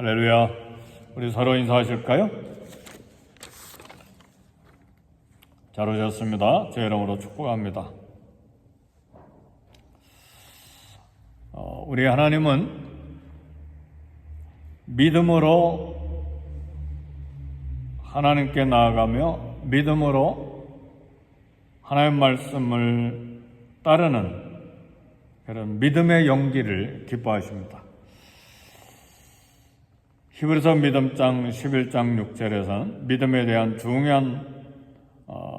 할렐루야. 우리 서로 인사하실까요? 잘 오셨습니다. 제 이름으로 축복합니다. 우리 하나님은 믿음으로 하나님께 나아가며 믿음으로 하나님 말씀을 따르는 그런 믿음의 용기를 기뻐하십니다. 히브리서 믿음장 11장 6절에서는 믿음에 대한 중요한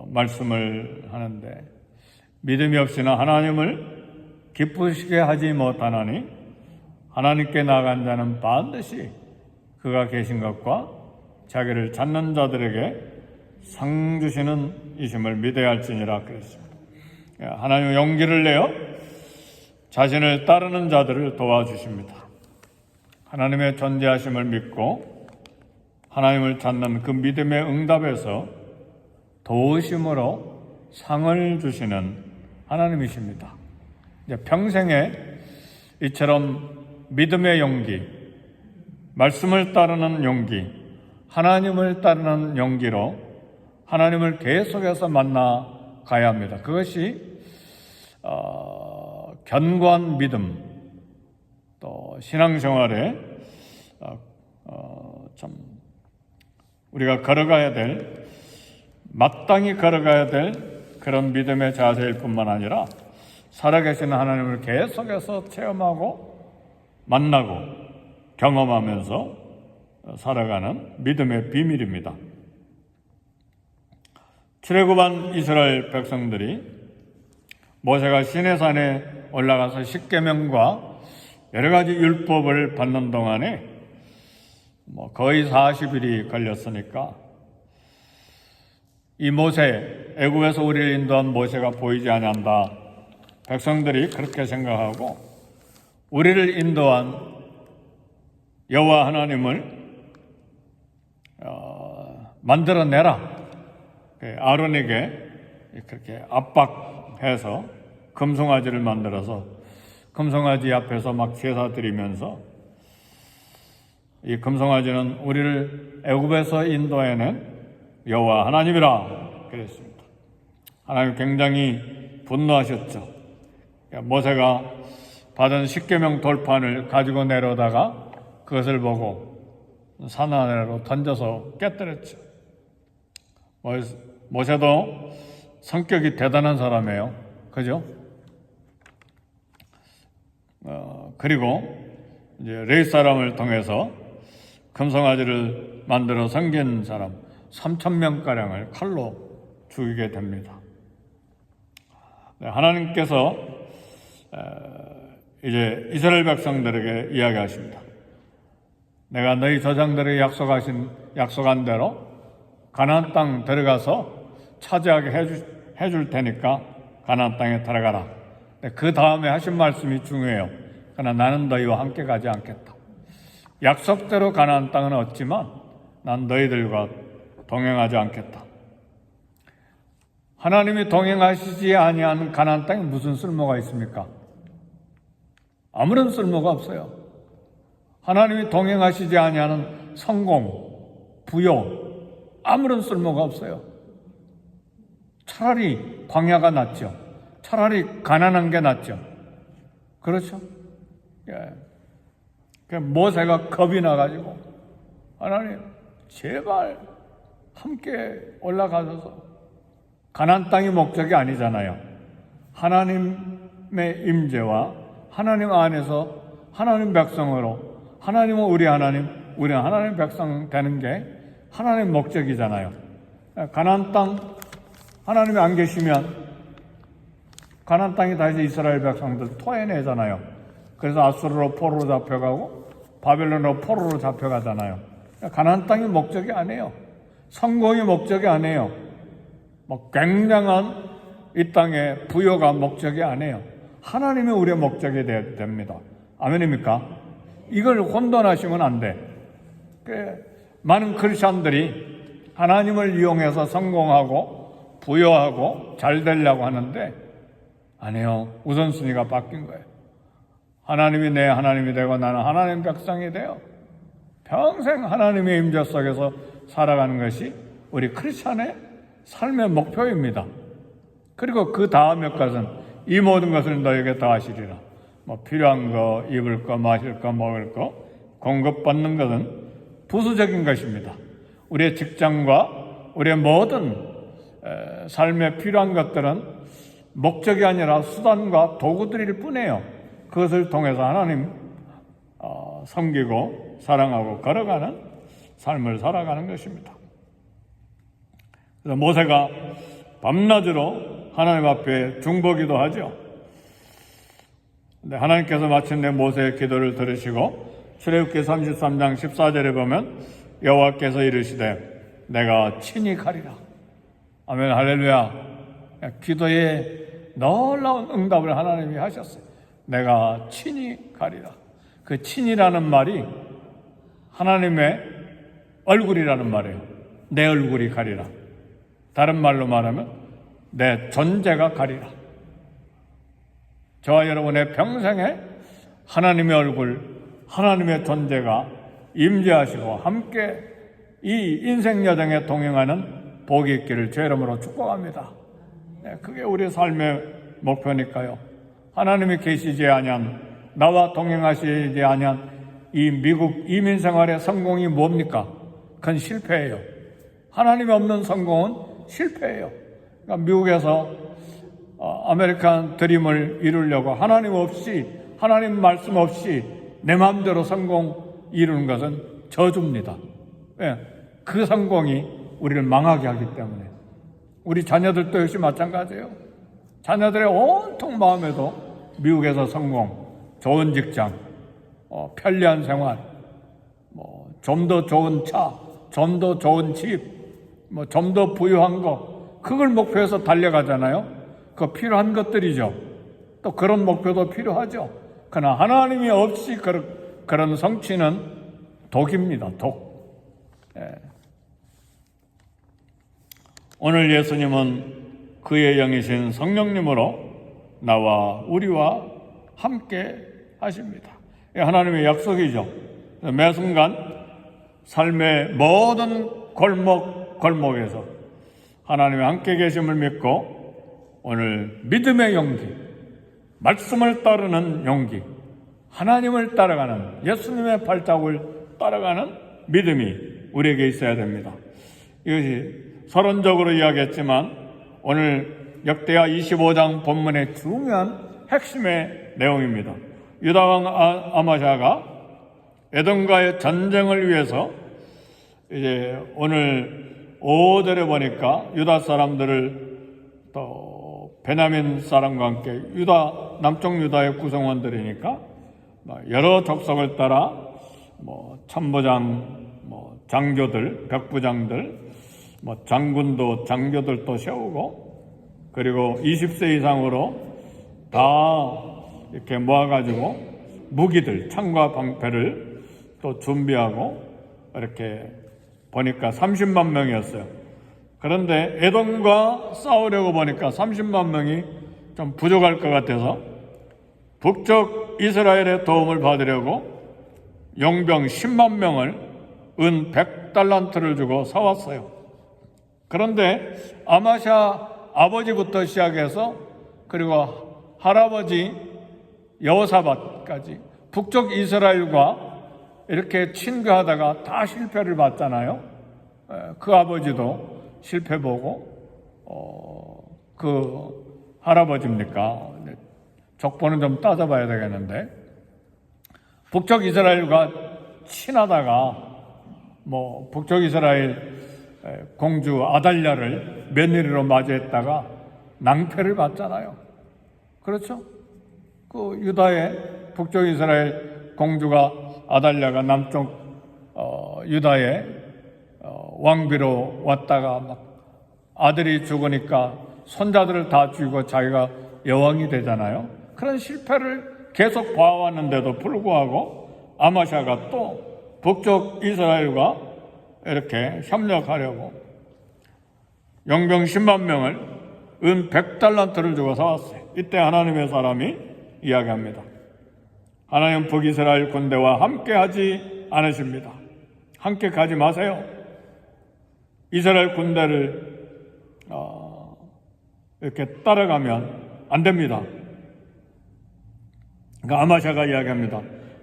말씀을 하는데, 믿음이 없이는 하나님을 기쁘시게 하지 못하나니 하나님께 나아간 자는 반드시 그가 계신 것과 자기를 찾는 자들에게 상 주시는 이심을 믿어야 할지니라 그랬습니다. 하나님은 용기를 내어 자신을 따르는 자들을 도와주십니다. 하나님의 존재하심을 믿고 하나님을 찾는 그 믿음의 응답에서 도우심으로 상을 주시는 하나님이십니다. 평생에 이처럼 믿음의 용기, 말씀을 따르는 용기, 하나님을 따르는 용기로 하나님을 계속해서 만나가야 합니다. 그것이 견고한 믿음, 또 신앙생활에 참 우리가 걸어가야 될, 마땅히 걸어가야 될 그런 믿음의 자세일 뿐만 아니라 살아계신 하나님을 계속해서 체험하고 만나고 경험하면서 살아가는 믿음의 비밀입니다. 출애굽한 이스라엘 백성들이 모세가 시내산에 올라가서 십계명과 여러 가지 율법을 받는 동안에 거의 40일이 걸렸으니까 이 모세, 애굽에서 우리를 인도한 모세가 보이지 아니한다. 백성들이 그렇게 생각하고 우리를 인도한 여호와 하나님을 만들어내라. 아론에게 그렇게 압박해서 금송아지를 만들어서 금송아지 앞에서 막 제사 드리면서, 이 금송아지는 우리를 애굽에서 인도해낸 여호와 하나님이라 그랬습니다. 하나님 굉장히 분노하셨죠. 모세가 받은 십계명 돌판을 가지고 내려다가 그것을 보고 산 아래로 던져서 깨뜨렸죠. 모세도 성격이 대단한 사람이에요. 그죠? 그리고 이제 레위 사람을 통해서 금송아지를 만들어 섬긴 사람 3,000명가량을 칼로 죽이게 됩니다. 하나님께서 이제 이스라엘 백성들에게 이야기하십니다. 내가 너희 조상들에게 약속한 대로 가나안 땅 들어가서 차지하게 해줄 테니까 가나안 땅에 들어가라. 그 다음에 하신 말씀이 중요해요. 그러나 나는 너희와 함께 가지 않겠다. 약속대로 가나안 땅은 얻지만 난 너희들과 동행하지 않겠다. 하나님이 동행하시지 아니한 가나안 땅에 무슨 쓸모가 있습니까? 아무런 쓸모가 없어요. 하나님이 동행하시지 아니하는 성공, 부요, 아무런 쓸모가 없어요. 차라리 광야가 낫죠. 차라리 가난한 게 낫죠. 그렇죠? 예. 모세가 겁이 나가지고 하나님 제발 함께 올라가셔서, 가나안 땅이 목적이 아니잖아요. 하나님의 임재와 하나님 안에서 하나님 백성으로, 하나님은 우리 하나님, 우리는 하나님 백성 되는 게 하나님 목적이잖아요. 가나안 땅 하나님이 안 계시면 가나안 땅이 다시 이스라엘 백성들 토해내잖아요. 그래서 아수르로 포로로 잡혀가고 바벨론으로 포로로 잡혀가잖아요. 가나안 땅이 목적이 아니에요. 성공이 목적이 아니에요. 굉장한 이 땅의 부여가 목적이 아니에요. 하나님이 우리의 목적이 되어야 됩니다. 아멘입니까? 이걸 혼돈하시면 안 돼. 많은 크리스천들이 하나님을 이용해서 성공하고 부여하고 잘 되려고 하는데 아니에요. 우선순위가 바뀐 거예요. 하나님이 내 하나님이 되고 나는 하나님 백성이 되어 평생 하나님의 임재 속에서 살아가는 것이 우리 크리스찬의 삶의 목표입니다. 그리고 그 다음에 것은 이 모든 것을 너에게 더하시리라. 필요한 거, 입을 거, 마실 거, 먹을 거 공급받는 것은 부수적인 것입니다. 우리의 직장과 우리의 모든 삶에 필요한 것들은 목적이 아니라 수단과 도구들일 뿐이에요. 그것을 통해서 하나님 섬기고 사랑하고 걸어가는 삶을 살아가는 것입니다. 그래서 모세가 밤낮으로 하나님 앞에 중보기도 하죠. 근데 하나님께서 마침내 모세의 기도를 들으시고 출애굽기 33장 14절에 보면 여호와께서 이르시되 내가 친히 가리라. 아멘, 할렐루야. 기도에 놀라운 응답을 하나님이 하셨어요. 내가 친히 가리라. 그 친이라는 말이 하나님의 얼굴이라는 말이에요. 내 얼굴이 가리라. 다른 말로 말하면 내 존재가 가리라. 저와 여러분의 평생에 하나님의 얼굴, 하나님의 존재가 임재하시고 함께 이 인생 여정에 동행하는 복이 있기를 주 이름으로 축복합니다. 그게 우리 삶의 목표니까요. 하나님이 계시지 아니한, 나와 동행하시지 아니한 이 미국 이민 생활의 성공이 뭡니까? 그건 실패예요. 하나님이 없는 성공은 실패예요. 그러니까 미국에서 아메리칸 드림을 이루려고 하나님 없이, 하나님 말씀 없이 내 마음대로 성공 이루는 것은 저주입니다. 그 성공이 우리를 망하게 하기 때문에. 우리 자녀들도 역시 마찬가지예요. 자녀들의 온통 마음에도 미국에서 성공, 좋은 직장, 편리한 생활, 좀 더 좋은 차, 좀 더 좋은 집, 좀 더 부유한 거, 그걸 목표해서 달려가잖아요. 그 필요한 것들이죠. 또 그런 목표도 필요하죠. 그러나 하나님이 없이 그런 성취는 독입니다. 독. 오늘 예수님은 그의 영이신 성령님으로 나와 우리와 함께 하십니다. 하나님의 약속이죠. 매 순간 삶의 모든 골목에서 하나님의 함께 계심을 믿고 오늘 믿음의 용기, 말씀을 따르는 용기, 하나님을 따라가는, 예수님의 발자국을 따라가는 믿음이 우리에게 있어야 됩니다. 이것이 서론적으로 이야기했지만 오늘 역대하 25장 본문의 중요한 핵심의 내용입니다. 유다왕 아마샤가 에돔과의 전쟁을 위해서 이제 오늘 5절에 보니까 유다 사람들을 또 베냐민 사람과 함께 남쪽 유다의 구성원들이니까 여러 족속을 따라 참모장, 장교들, 백부장들, 장군도, 장교들도 세우고, 그리고 20세 이상으로 다 이렇게 모아가지고 무기들, 창과 방패를 또 준비하고 이렇게 보니까 30만 명이었어요. 그런데 에돔과 싸우려고 보니까 30만 명이 좀 부족할 것 같아서 북쪽 이스라엘의 도움을 받으려고 용병 10만 명을 은 100달란트를 주고 사왔어요. 그런데 아마샤 아버지부터 시작해서 그리고 할아버지 여호사밧까지 북쪽 이스라엘과 이렇게 친교하다가 다 실패를 봤잖아요. 그 아버지도 실패 보고 그 할아버지입니까? 족보는 좀 따져봐야 되겠는데 북쪽 이스라엘과 친하다가 북쪽 이스라엘 공주 아달랴를 며느리로 맞이했다가 낭패를 봤잖아요. 그렇죠? 그 유다의 북쪽 이스라엘 공주가 아달랴가 남쪽 유다의 왕비로 왔다가 막 아들이 죽으니까 손자들을 다 죽이고 자기가 여왕이 되잖아요. 그런 실패를 계속 봐왔는데도 불구하고 아마샤가 또 북쪽 이스라엘과 이렇게 협력하려고 용병 10만 명을 은 100달란트를 주고 사왔어요. 이때 하나님의 사람이 이야기합니다. 하나님 북이스라엘 군대와 함께하지 않으십니다. 함께 가지 마세요. 이스라엘 군대를 이렇게 따라가면 안 됩니다. 그러니까 아마샤가 이야기합니다.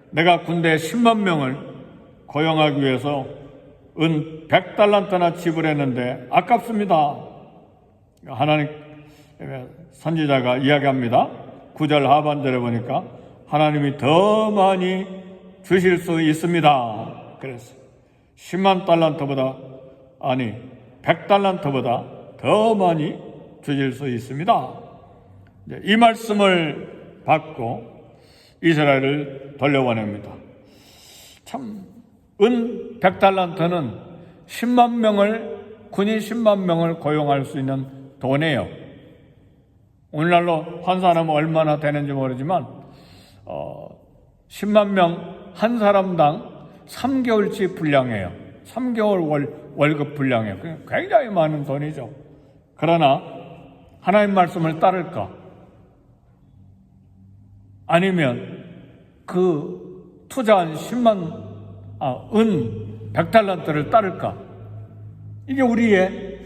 내가 군대 10만 명을 고용하기 위해서 은 100달란트나 지불했는데 아깝습니다. 하나님 선지자가 이야기합니다. 9절 하반절에 보니까 하나님이 더 많이 주실 수 있습니다. 그래서 10만 달란트보다 100달란트보다 더 많이 주실 수 있습니다. 이 말씀을 받고 이스라엘을 돌려보냅니다. 참, 은 100달란트는 10만 명을, 군인 10만 명을 고용할 수 있는 돈이에요. 오늘날로 환산하면 얼마나 되는지 모르지만 10만 명 한 사람당 3개월치 분량이에요. 3개월 월급 분량이에요. 굉장히 많은 돈이죠. 그러나 하나님 말씀을 따를까? 아니면 그 투자한 은 100달란트를 따를까? 이게 우리의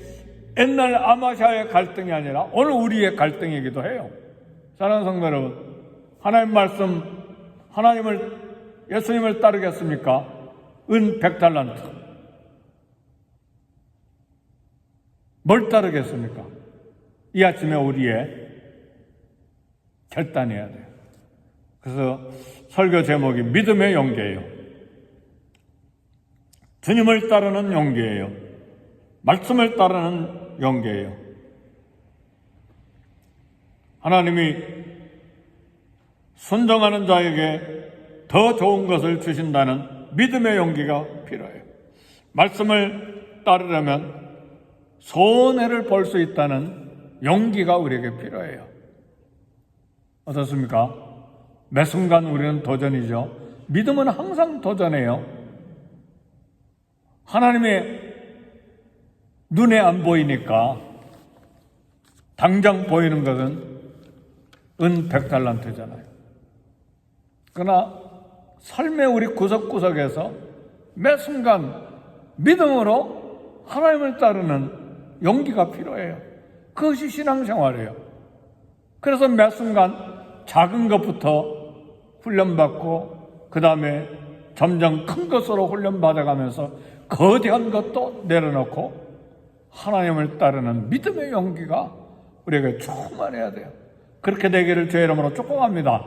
옛날 아마샤의 갈등이 아니라 오늘 우리의 갈등이기도 해요. 사랑하는 성도 여러분, 하나님 말씀, 예수님을 따르겠습니까? 은 100달란트. 뭘 따르겠습니까? 이 아침에 우리의 결단해야 돼요. 그래서 설교 제목이 믿음의 용기예요. 주님을 따르는 용기예요. 말씀을 따르는 용기예요. 하나님이 순종하는 자에게 더 좋은 것을 주신다는 믿음의 용기가 필요해요. 말씀을 따르려면 손해를 볼 수 있다는 용기가 우리에게 필요해요. 어떻습니까? 매 순간 우리는 도전이죠. 믿음은 항상 도전해요. 하나님의 눈에 안 보이니까 당장 보이는 것은 은 100달란트잖아요. 그러나 삶의 우리 구석구석에서 매 순간 믿음으로 하나님을 따르는 용기가 필요해요. 그것이 신앙생활이에요. 그래서 매 순간 작은 것부터 훈련받고 그 다음에 점점 큰 것으로 훈련받아가면서 거대한 것도 내려놓고 하나님을 따르는 믿음의 용기가 우리에게 충만해야 돼요. 그렇게 되기를 주의 이름으로 축복합니다.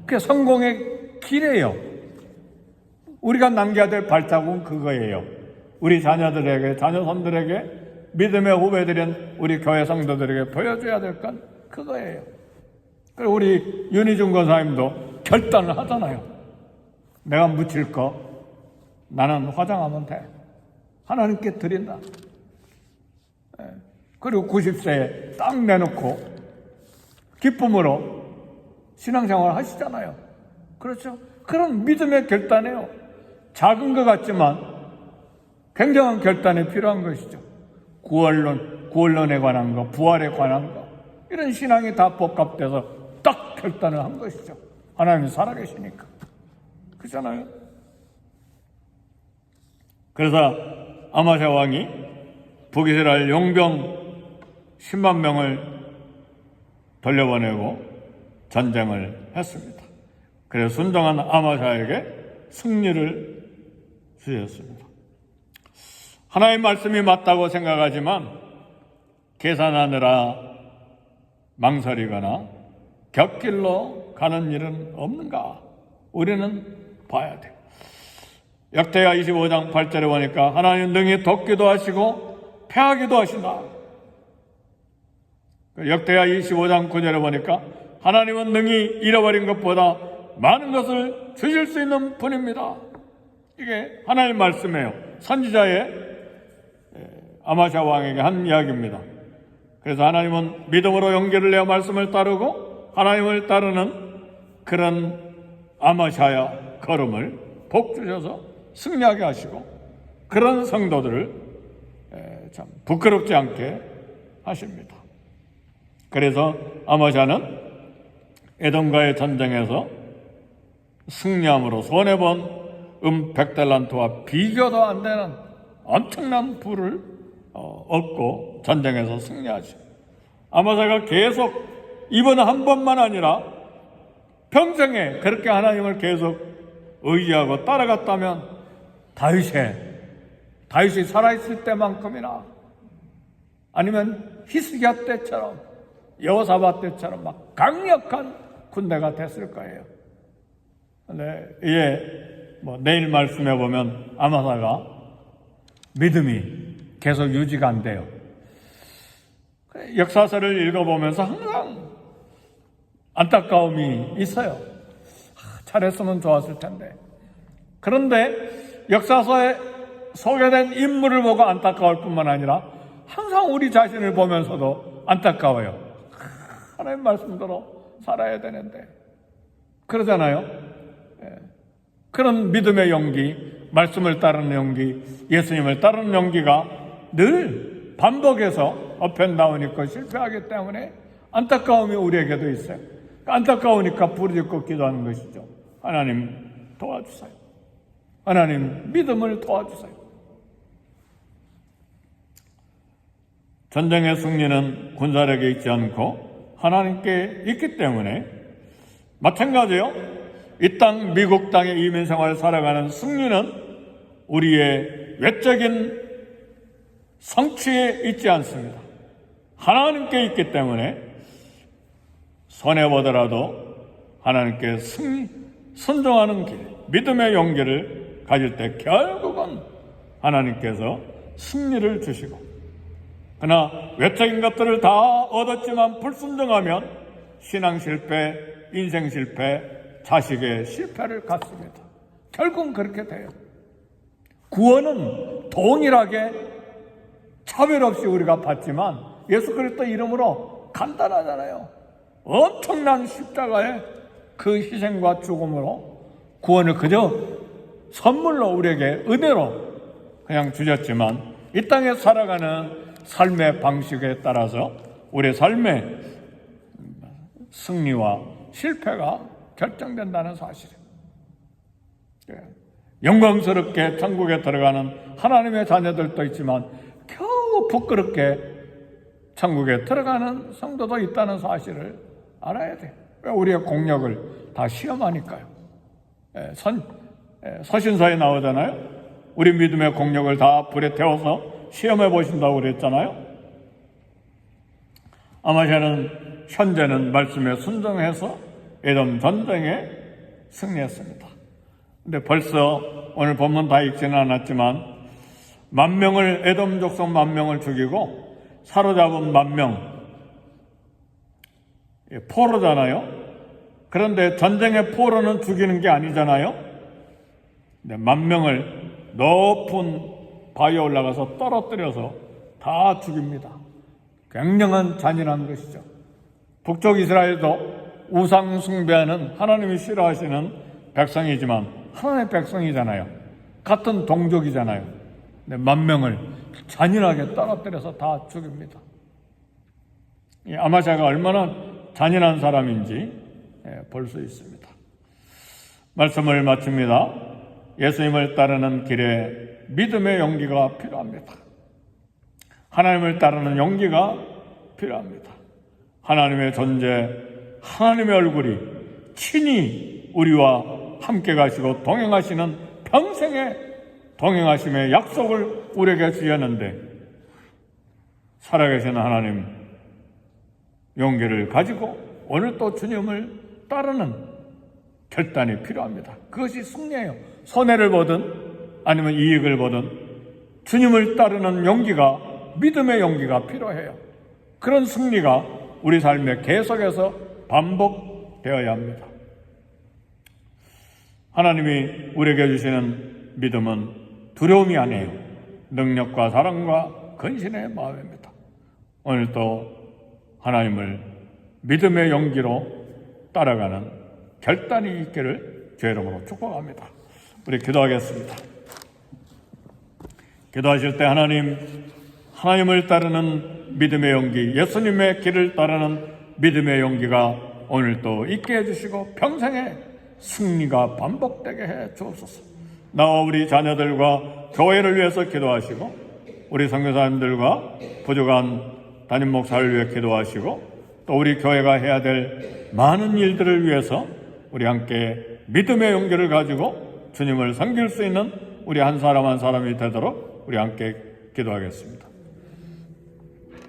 그게 성공의 길이에요. 우리가 남겨야 될 발자국은 그거예요. 우리 자녀들에게, 자녀손들에게, 믿음의 후배들인 우리 교회 성도들에게 보여줘야 될 건 그거예요. 그리고 우리 윤희중 권사님도 결단을 하잖아요. 내가 묻힐 거 나는 화장하면 돼. 하나님께 드린다. 그리고 90세에 딱 내놓고 기쁨으로 신앙생활을 하시잖아요. 그렇죠? 그런 믿음의 결단이에요. 작은 것 같지만 굉장한 결단이 필요한 것이죠. 구원론에 관한 거, 부활에 관한 거, 이런 신앙이 다 복합돼서 딱 결단을 한 것이죠. 하나님이 살아계시니까. 그렇잖아요. 그래서 아마샤 왕이 북이스라엘 용병 10만 명을 돌려보내고 전쟁을 했습니다. 그래서 순종한 아마샤에게 승리를 주셨습니다. 하나님의 말씀이 맞다고 생각하지만 계산하느라 망설이거나 곁길로 가는 일은 없는가? 우리는 봐야 돼요. 역대하 25장 8절에 보니까 하나님 능히 돕기도 하시고 패하기도 하신다. 역대하 25장 9절에 보니까 하나님은 능히 잃어버린 것보다 많은 것을 주실 수 있는 분입니다. 이게 하나님의 말씀이에요. 선지자의 아마샤 왕에게 한 이야기입니다. 그래서 하나님은 믿음으로 용기를 내어 말씀을 따르고 하나님을 따르는 그런 아마샤의 걸음을 복 주셔서 승리하게 하시고 그런 성도들을 참 부끄럽지 않게 하십니다. 그래서 아마샤는 에돔과의 전쟁에서 승리함으로 손해본 100달란트와 비교도 안 되는 엄청난 부를 얻고 전쟁에서 승리하죠. 아마사가 계속 이번 한 번만 아니라 평생에 그렇게 하나님을 계속 의지하고 따라갔다면 다윗이 살아있을 때만큼이나 아니면 히스기야 때처럼 여호사밧 때처럼 막 강력한 군대가 됐을 거예요. 근데 이게 내일 말씀해 보면 아마사가 믿음이 계속 유지가 안 돼요. 역사서를 읽어보면서 항상 안타까움이 있어요. 잘했으면 좋았을 텐데. 그런데 역사서에 소개된 인물을 보고 안타까울 뿐만 아니라 항상 우리 자신을 보면서도 안타까워요. 하나님 말씀대로 살아야 되는데. 그러잖아요. 그런 믿음의 용기, 말씀을 따르는 용기, 예수님을 따르는 용기가 늘 반복해서 업앤다운 있고 실패하기 때문에 안타까움이 우리에게도 있어요. 안타까우니까 부르짖고 기도하는 것이죠. 하나님 도와주세요. 하나님 믿음을 도와주세요. 전쟁의 승리는 군사력에 있지 않고 하나님께 있기 때문에 마찬가지요. 이 땅 미국 땅의 이민 생활을 살아가는 승리는 우리의 외적인 성취에 있지 않습니다. 하나님께 있기 때문에 손해보더라도 하나님께 순종하는 길, 믿음의 용기를 가질 때 결국은 하나님께서 승리를 주시고, 그러나 외적인 것들을 다 얻었지만 불순종하면 신앙 실패, 인생 실패, 자식의 실패를 갖습니다. 결국은 그렇게 돼요. 구원은 동일하게 차별 없이 우리가 받지만 예수 그리스도 이름으로 간단하잖아요. 엄청난 십자가의 그 희생과 죽음으로 구원을 그저 선물로 우리에게 은혜로 그냥 주셨지만 이 땅에 살아가는 삶의 방식에 따라서 우리의 삶의 승리와 실패가 결정된다는 사실이에요. 영광스럽게 천국에 들어가는 하나님의 자녀들도 있지만 겨우 부끄럽게 천국에 들어가는 성도도 있다는 사실을 알아야 돼요. 우리의 공력을 다 시험하니까요. 서신서에 나오잖아요. 우리 믿음의 공력을 다 불에 태워서 시험해 보신다고 그랬잖아요. 아마샤는 현재는 말씀에 순종해서 에돔 전쟁에 승리했습니다. 근데 벌써 오늘 본문 다 읽지는 않았지만 에돔 족속 10,000명을 죽이고 사로잡은 10,000명, 포로잖아요. 그런데 전쟁의 포로는 죽이는 게 아니잖아요. 10,000명을 높은 바위에 올라가서 떨어뜨려서 다 죽입니다. 굉장한 잔인한 것이죠. 북쪽 이스라엘도 우상 숭배하는 하나님이 싫어하시는 백성이지만 하나님의 백성이잖아요. 같은 동족이잖아요. 근데 10,000명을 잔인하게 떨어뜨려서 다 죽입니다. 이 아마샤가 얼마나 잔인한 사람인지 볼 수 있습니다. 말씀을 마칩니다. 예수님을 따르는 길에 믿음의 용기가 필요합니다. 하나님을 따르는 용기가 필요합니다. 하나님의 존재, 하나님의 얼굴이 친히 우리와 함께 가시고 동행하시는 평생의 동행하심의 약속을 우리에게 주셨는데 살아계신 하나님 용기를 가지고 오늘 또 주님을 따르는 결단이 필요합니다. 그것이 승리예요. 손해를 보든 아니면 이익을 보든 주님을 따르는 용기가, 믿음의 용기가 필요해요. 그런 승리가 우리 삶에 계속해서 반복되어야 합니다. 하나님이 우리에게 주시는 믿음은 두려움이 아니에요. 능력과 사랑과 근신의 마음입니다. 오늘도 하나님을 믿음의 용기로 따라가는 결단이 있기를 주의 이름으로 축복합니다. 우리 기도하겠습니다. 기도하실 때 하나님을 따르는 믿음의 용기, 예수님의 길을 따르는 믿음의 용기가 오늘도 있게 해주시고 평생에 승리가 반복되게 해 주옵소서. 나와 우리 자녀들과 교회를 위해서 기도하시고 우리 선교사님들과 부족한 담임 목사를 위해 기도하시고 또 우리 교회가 해야 될 많은 일들을 위해서 우리 함께 믿음의 용기를 가지고 주님을 섬길 수 있는 우리 한 사람 한 사람이 되도록 우리 함께 기도하겠습니다.